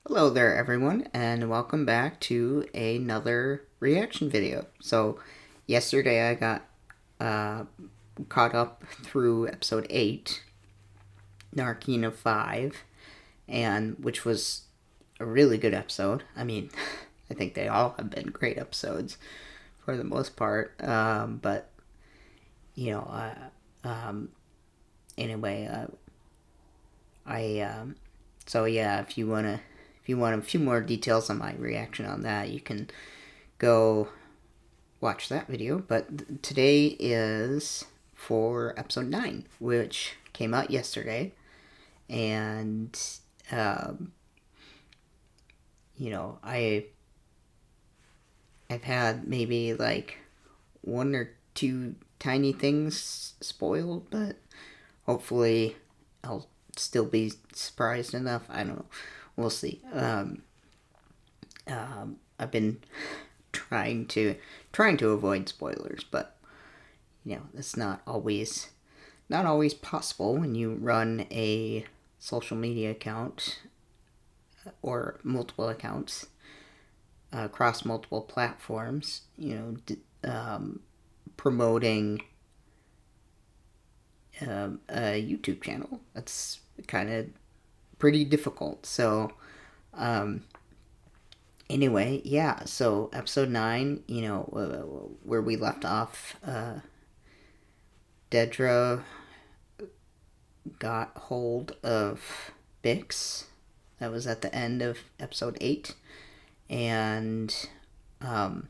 Hello there everyone, and welcome back to another reaction video. So yesterday I got uh, caught up through episode 8, Narkina 5, and which was a really good episode. I mean, I think they all have been great episodes for the most part, but you know, um, anyway, I so yeah, if you want a few more details on my reaction on that, you can go watch that video. But today is for episode 9, which came out yesterday. And, um, I've had maybe like one or two tiny things spoiled, but hopefully I'll still be surprised enough. I don't know. We'll see. I've been trying to avoid spoilers, but that's not always possible when you run a social media account or multiple accounts across multiple platforms. Promoting a YouTube channel. That's kind of pretty difficult. So, um, anyway, yeah. So episode 9, where we left off, Dedra got hold of Bix. That was at the end of episode 8. And, um,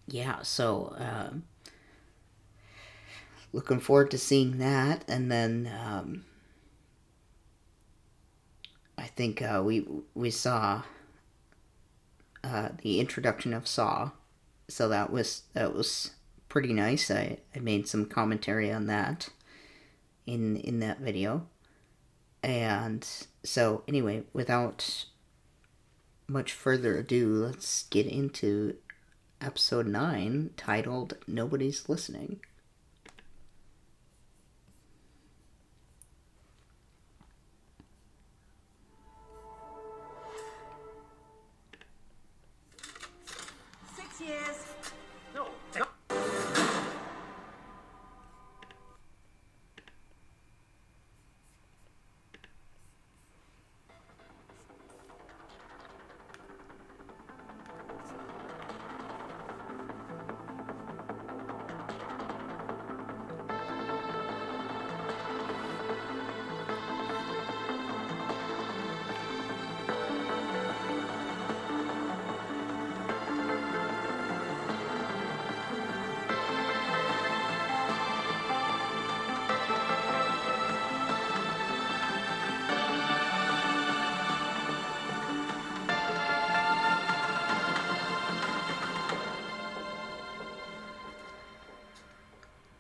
yeah, so, looking forward to seeing that. And then, I think, we saw, the introduction of Saw. So that was pretty nice. I made some commentary on that in that video. And so anyway, without much further ado, let's get into episode 9, titled Nobody's Listening.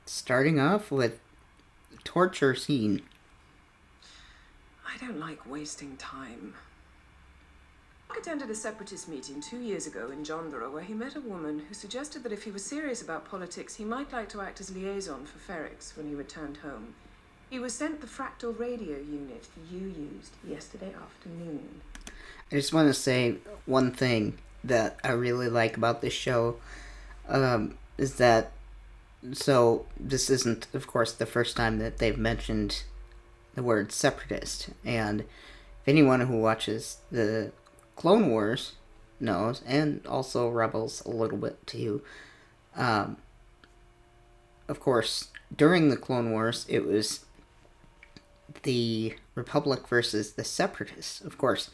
Starting off with torture scene. I don't like wasting time. Mark attended a separatist meeting 2 years ago in Jondra where he met a woman who suggested that if he was serious about politics, he might like to act as liaison for Ferrix when he returned home. He was sent the fractal radio unit you used yesterday afternoon. I just want to say one thing that I really like about this show, is that, so this isn't, of course, the first time that they've mentioned the word separatist. And if anyone who watches the Clone Wars knows, and also Rebels a little bit too, um, of course, during the Clone Wars, it was the Republic versus the Separatists. Of course,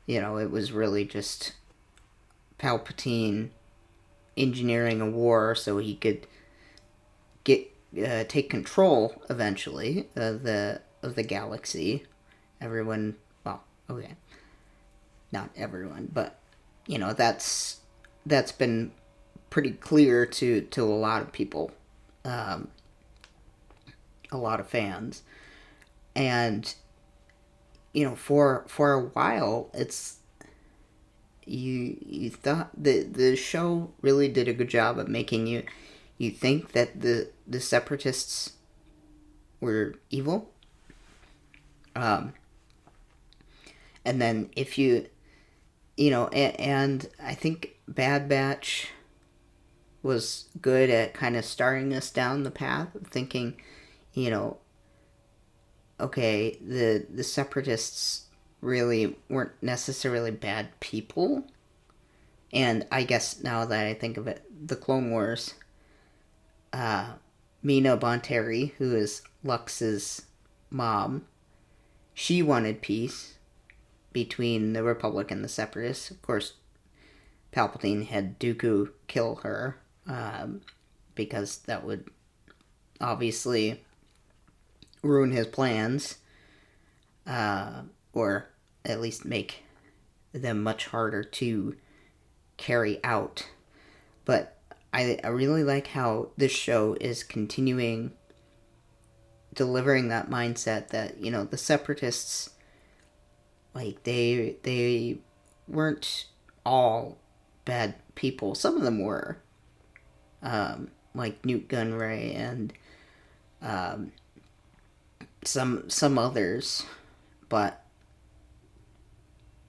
it was really just Palpatine engineering a war so he could get take control eventually of the galaxy. Everyone, well, okay, not everyone, but that's been pretty clear to a lot of people, um, a lot of fans, and for a while you thought the show really did a good job of making you think that the separatists were evil, and then if and I think Bad Batch was good at kind of starting us down the path of thinking, you know, okay, the separatists really weren't necessarily bad people. And I guess now that I think of it, the Clone Wars, Mina Bonteri, who is Lux's mom, she wanted peace between the Republic and the Separatists. Of course, Palpatine had Dooku kill her, because that would obviously ruin his plans, or at least make them much harder to carry out. But I really like how this show is continuing delivering that mindset that, the Separatists, like, they weren't all bad people. Some of them were, like Newt Gunray and some others, but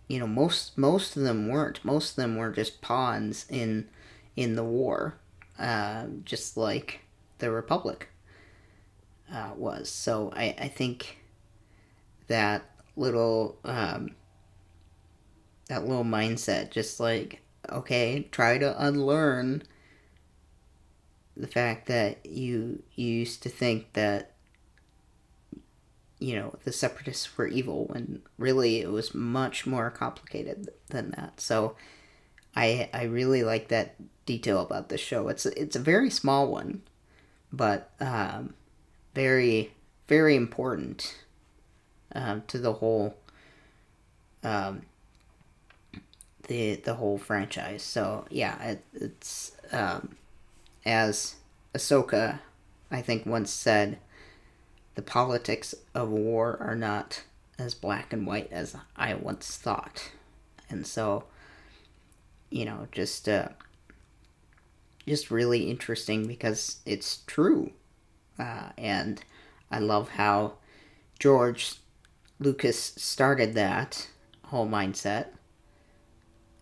most of them weren't. Most of them were just pawns in the war, just like the Republic was. So I think that little mindset, just like, okay, try to unlearn the fact that you used to think that the Separatists were evil, when really it was much more complicated than that. So I really like that detail about this show. It's a very small one, but very, very important to the whole the whole franchise. So yeah, it's as Ahsoka, I think, once said, the politics of war are not as black and white as I once thought. And so, just really interesting because it's true. And I love how George Lucas started that whole mindset.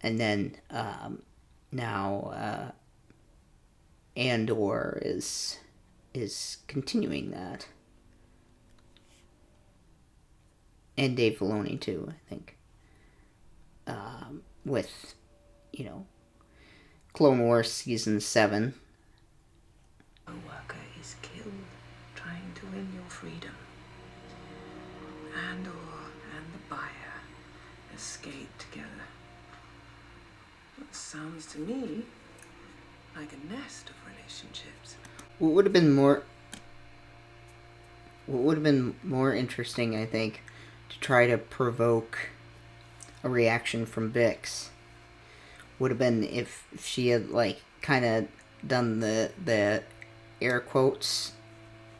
And then now Andor is continuing that. And Dave Filoni too, I think. With, Clone Wars Season 7. A worker is killed trying to win your freedom. Andor and the buyer escape together. That sounds to me like a nest of relationships. What would have been more interesting, I think, to try to provoke a reaction from Bix, would have been if she had, like, kind of done the air quotes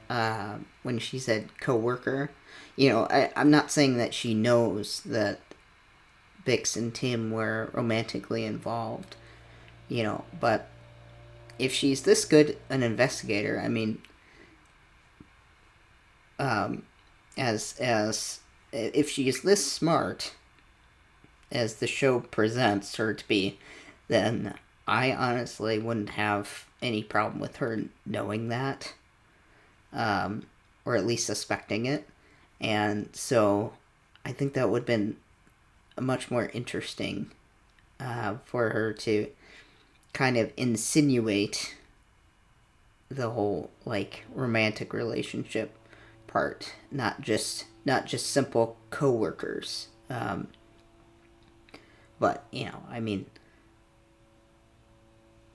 when she said co-worker. I'm not saying that she knows that Bix and Tim were romantically involved, but if she's this good an investigator, I mean, as if she is this smart as the show presents her to be, then I honestly wouldn't have any problem with her knowing that, or at least suspecting it. And so I think that would have been much more interesting for her to kind of insinuate the whole, like, romantic relationship part, not just simple co-workers. But I mean,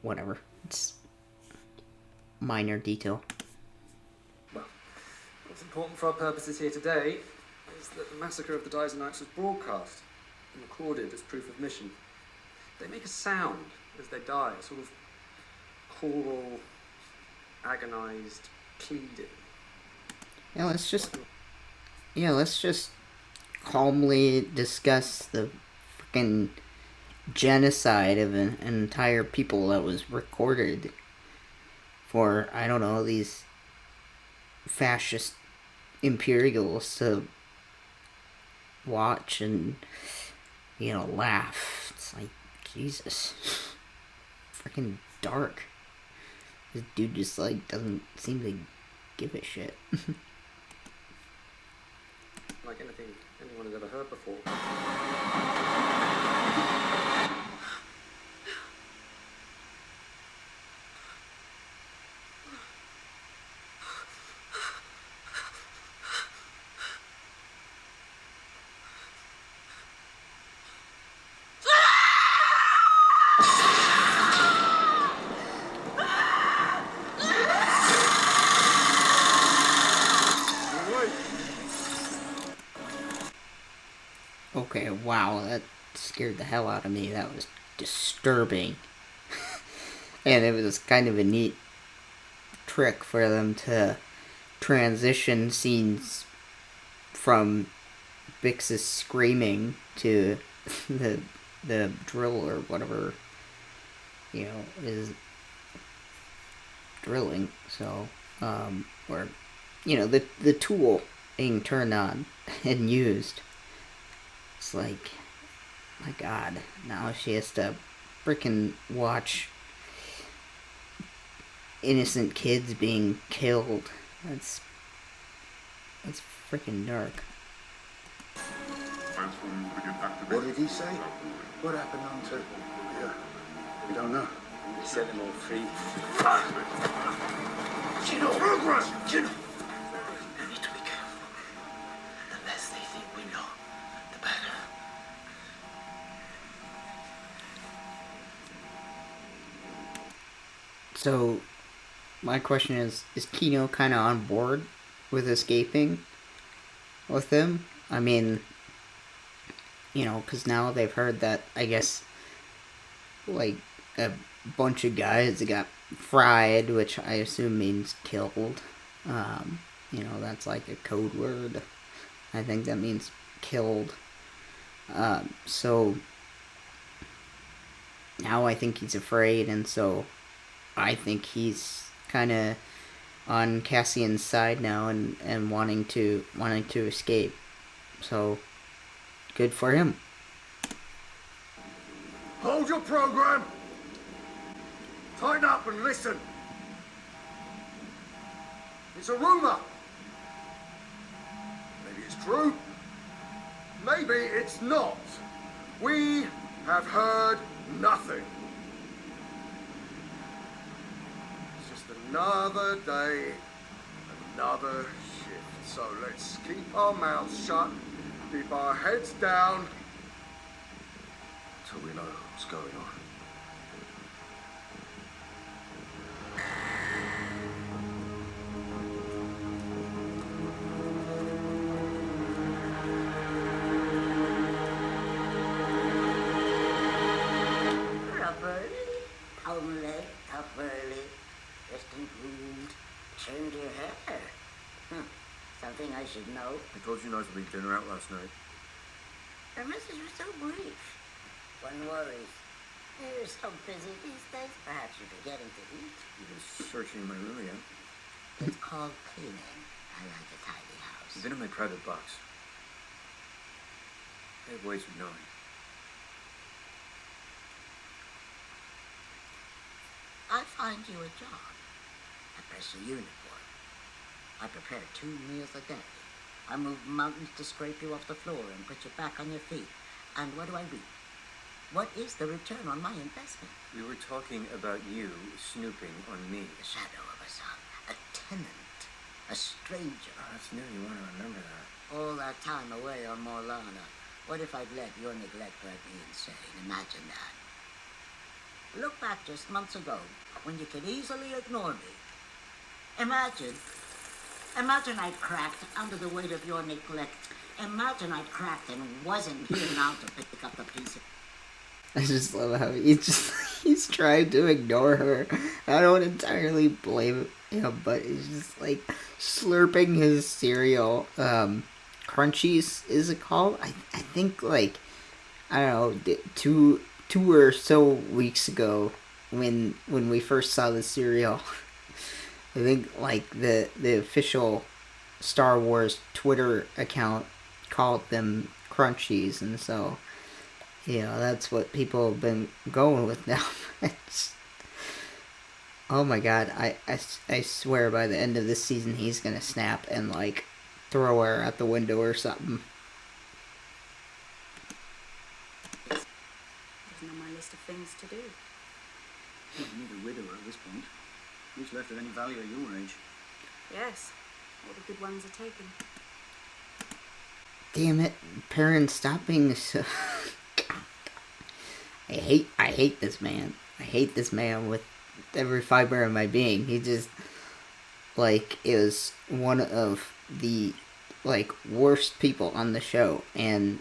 whatever, it's minor detail. Well, what's important for our purposes here today is that the massacre of the Dies and Knights was broadcast and recorded as proof of mission. They make a sound as they die, a sort of choral, agonized pleading. Let's just calmly discuss the freaking genocide of an entire people that was recorded for, I don't know, these fascist imperials to watch and laugh. It's like, Jesus. Freaking dark. This dude just, like, doesn't seem to give a shit. Like anything anyone has ever heard before. Okay, wow, that scared the hell out of me. That was disturbing. And it was kind of a neat trick for them to transition scenes from Bix's screaming to the drill or whatever, is drilling. So, or, the tool being turned on and used. It's like, my God, now she has to freaking watch innocent kids being killed. That's freaking dark. What did he say? What happened on to... Yeah, we don't know. They set them all free. Gino, progress! Gino! We need to be careful. The less they think we know, the better. So, my question is Kino kind of on board with escaping with him? I mean, because now they've heard that, I guess, like, a bunch of guys got fried, which I assume means killed. That's like a code word. I think that means killed. So, now I think he's afraid, and so I think he's kind of on Cassian's side now and wanting to escape. So, good for him. Hold your program! Tighten up and listen! It's a rumor! Maybe it's true. Maybe it's not. We have heard nothing. It's just another day, another shift. So let's keep our mouths shut, keep our heads down, until we know what's going on. Trimmed your hair. Something I should know. I told you not to leave dinner out last night. Your message was so brief. One worries. You're so busy these days, perhaps you're forgetting to eat. You've been searching my room again. It's called cleaning. I like a tidy house. You've been in my private box. I have ways of knowing. I find you a job. I press your uniform. I prepare 2 meals a day. I move mountains to scrape you off the floor and put you back on your feet. And what do I reap? What is the return on my investment? We were talking about you snooping on me. The shadow of a son, a tenant, a stranger. Oh, that's new. You want to remember that. All that time away on Morlana. What if I'd let your neglect drive me insane? Imagine that. Look back just months ago, when you could easily ignore me. Imagine I'd cracked under the weight of your neglect. Imagine I'd cracked and wasn't here now to pick up the pieces. I just love how he's trying to ignore her. I don't entirely blame him, but he's just like slurping his cereal. Crunchies, is it called? I think, like, I don't know, two or so weeks ago when we first saw the cereal. I think, like, the official Star Wars Twitter account called them Crunchies, and so that's what people have been going with now. Oh my god, I swear by the end of this season he's gonna snap and, like, throw her out the window or something. Wasn't on my list of things to do. You need a widower at this point. Who's left of any value at your age? Yes, all the good ones are taken. Damn it, Perrin, stop being so... I hate this man. I hate this man with every fiber of my being. He just, like, is one of the, like, worst people on the show, and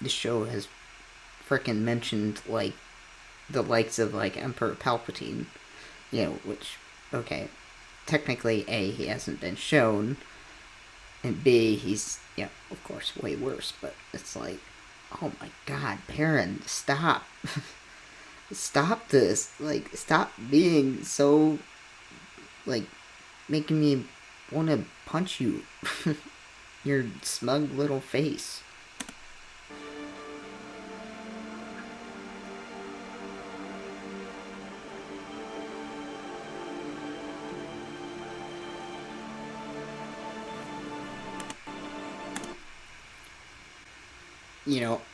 the show has frickin' mentioned, like, the likes of, like, Emperor Palpatine, which, okay, technically, A, he hasn't been shown, and B, he's, of course, way worse, but it's like, oh my god, Perrin, stop. Stop this. Like, stop being so, like, making me want to punch you. Your smug little face.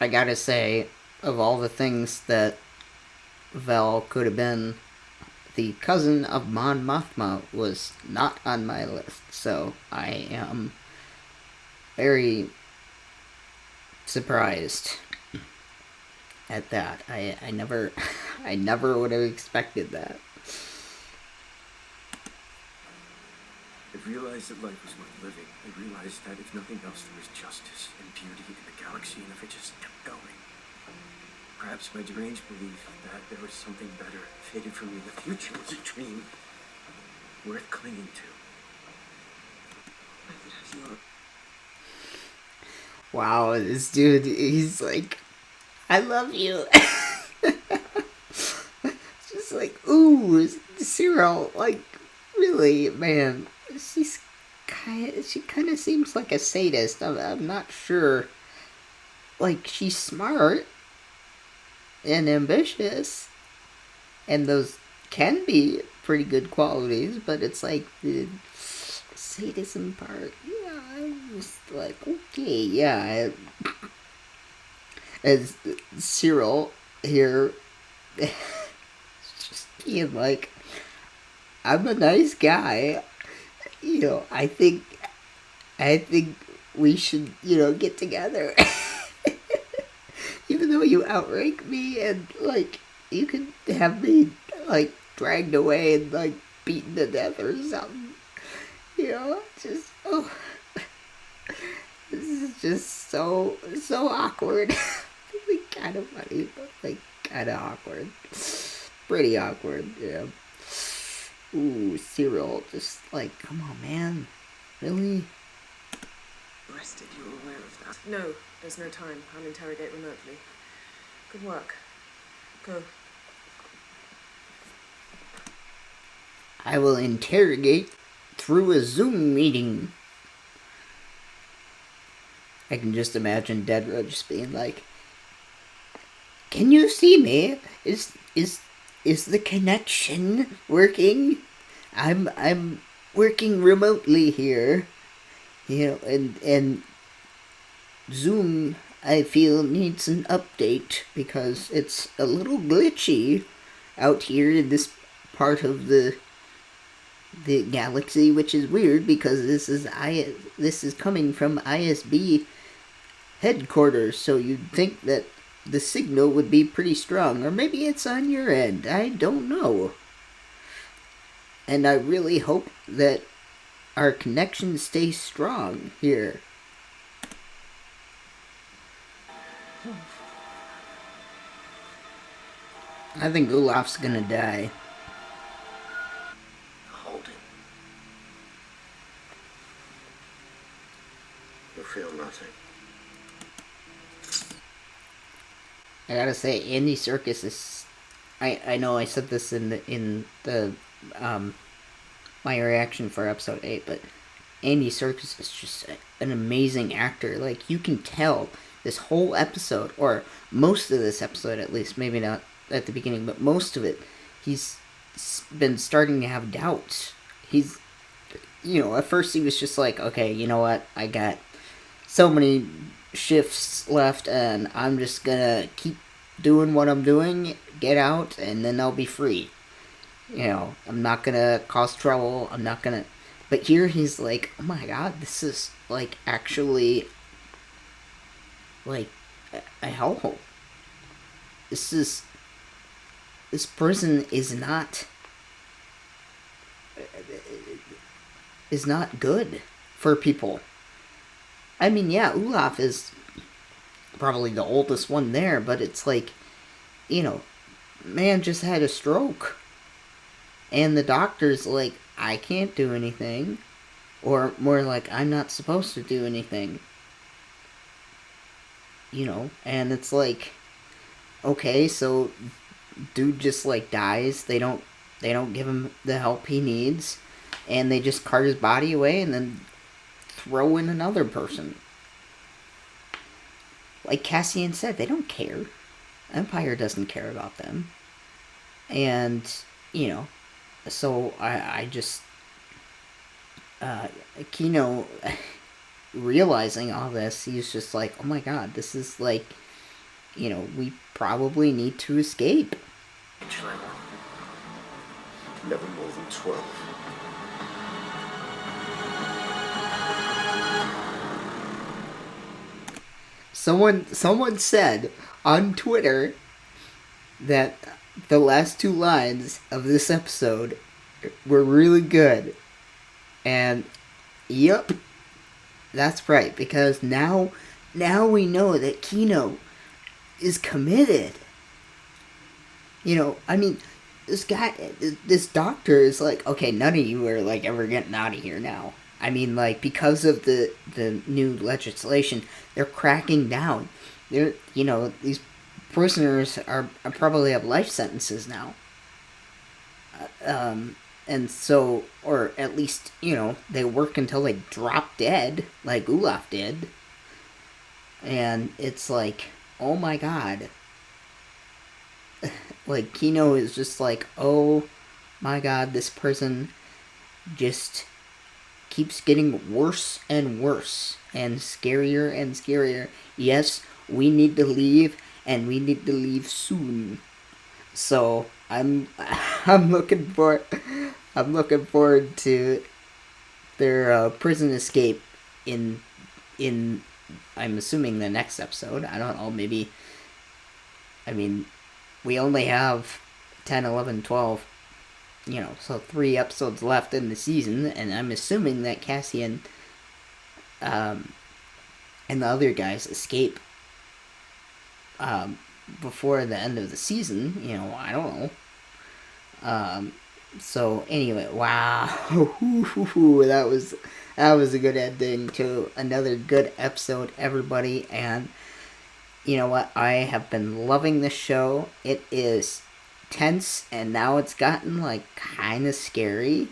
I gotta say, of all the things that Vel could have been, the cousin of Mon Mothma was not on my list, so I am very surprised at that. I never I never would have expected that. I realized that life was worth living. I realized that if nothing else, there was justice and beauty in the galaxy, and if it just kept going. Perhaps my deranged belief that there was something better fated for me in the future was a dream worth clinging to. I could have your... Wow, this dude, he's like, I love you. It's just like, ooh, Cyril, like, really, man, she kind of seems like a sadist. I'm not sure. Like, she's smart and ambitious, and those can be pretty good qualities, but it's like the sadism part, I was like, okay, yeah. As Cyril here, just being like, I'm a nice guy, I think we should, get together. Even though you outrank me and, like, you could have me, like, dragged away and, like, beaten to death or something. Just, oh. This is just so awkward. Really kind of funny, but, like, kind of awkward. Pretty awkward, yeah. Ooh, Cyril, just, like, come on, man. Really? Arrested, you were aware of that? No, there's no time. I'll interrogate remotely. Good work. Go. I will interrogate through a Zoom meeting. I can just imagine Dedra just being like, can you see me? Is the connection working? I'm working remotely here. And Zoom, I feel, needs an update because it's a little glitchy out here in this part of the galaxy, which is weird because this is coming from ISB headquarters, so you'd think that the signal would be pretty strong, or maybe it's on your end. I don't know. And I really hope that our connection stays strong here. I think Olaf's gonna die. Hold it. You feel nothing. I gotta say, Andy Serkis is... I know I said this in the my reaction for episode 8, but Andy Serkis is just an amazing actor. Like, you can tell this whole episode, or most of this episode at least, maybe not at the beginning, but most of it, he's been starting to have doubts. He's, at first he was just like, okay, you know what, I got so many shifts left, and I'm just gonna keep doing what I'm doing, get out, and then I'll be free. I'm not gonna cause trouble, I'm not gonna... But here he's like, oh my god, this is, like, actually, like, a hellhole. This prison is not good for people. I mean, yeah, Olaf is probably the oldest one there, but it's like, man just had a stroke. And the doctor's like, I can't do anything. Or more like, I'm not supposed to do anything. And it's like, okay, so dude just like dies. They don't give him the help he needs. And they just cart his body away and then throw in another person. Like Cassian said, they don't care. Empire doesn't care about them. And, so I just... Kino, realizing all this, he's just like, oh my god, this is like, we probably need to escape. Never more than 12. Someone said on Twitter that the last two lines of this episode were really good. And yep, that's right, because now we know that Kino is committed. I mean, this doctor is like, okay, none of you are like ever getting out of here now. I mean, like, because of the new legislation, they're cracking down. These prisoners are probably have life sentences now. And so, or at least, they work until they drop dead, like Olaf did. And it's like, oh my god. Like, Kino is just like, oh my god, this prison just keeps getting worse and worse, and scarier and scarier. Yes, we need to leave, and we need to leave soon. So, I'm looking forward to their prison escape in I'm assuming the next episode. I don't know, maybe, I mean, we only have 10, 11, 12, so 3 episodes left in the season, and I'm assuming that Cassian and the other guys escape before the end of the season. I don't know. So anyway, wow, that was a good ending to another good episode, everybody. And you know what? I have been loving this show. It is tense, and now it's gotten like kind of scary,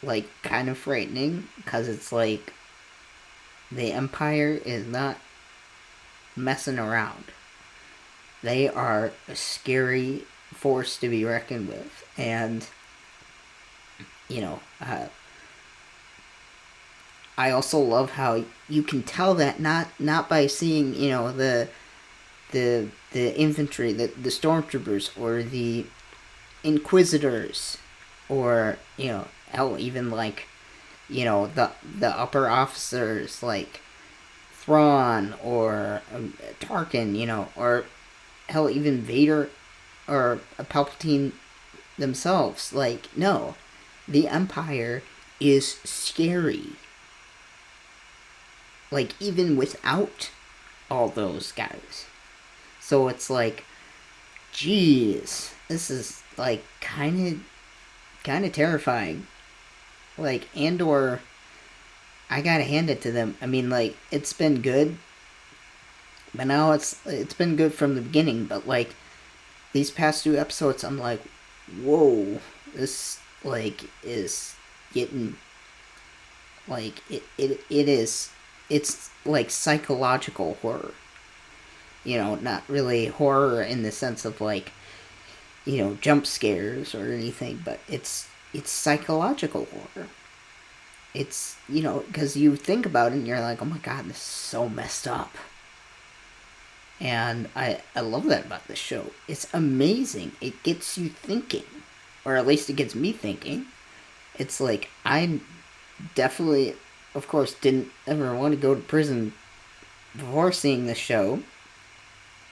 like kind of frightening, because it's like the Empire is not messing around. They are a scary force to be reckoned with. And I also love how you can tell that not by seeing the infantry, the stormtroopers, or the inquisitors, or hell, even like the upper officers like Thrawn or Tarkin, or hell, even Vader or Palpatine themselves. Like, no, the Empire is scary. Like, even without all those guys. So it's like, geez, this is like kind of terrifying. Like, Andor, I gotta hand it to them. I mean, like, it's been good, but now it's been good from the beginning. But like, these past 2 episodes, I'm like, whoa, this like is getting like it is it's like psychological horror. You know, not really horror in the sense of like, you know, jump scares or anything, but it's psychological horror. It's, you know, because you think about it and you're like, oh my god, this is so messed up. And I love that about this show. It's amazing. It gets you thinking, or at least it gets me thinking. It's like, I definitely, of course, didn't ever want to go to prison before seeing the show,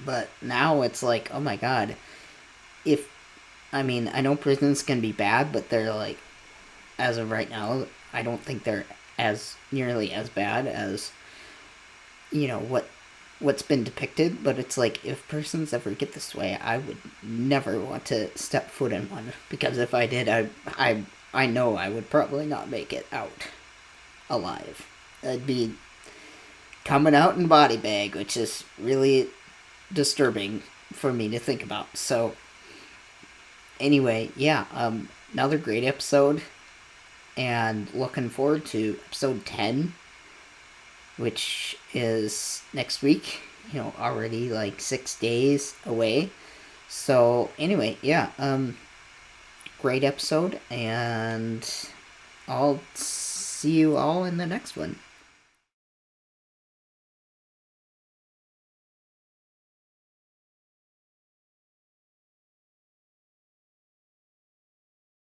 but now it's like, oh my god, if, I mean, I know prisons can be bad, but they're like, as of right now, I don't think they're as nearly as bad as, you know, what's been depicted. But it's like, if persons ever get this way, I would never want to step foot in one, because if I did, I know I would probably not make it out alive. I'd be coming out in body bag, which is really disturbing for me to think about. So anyway, yeah, another great episode, and looking forward to episode 10, which is next week. You know, already like 6 days away. So anyway, yeah, great episode, and I'll see you all in the next one.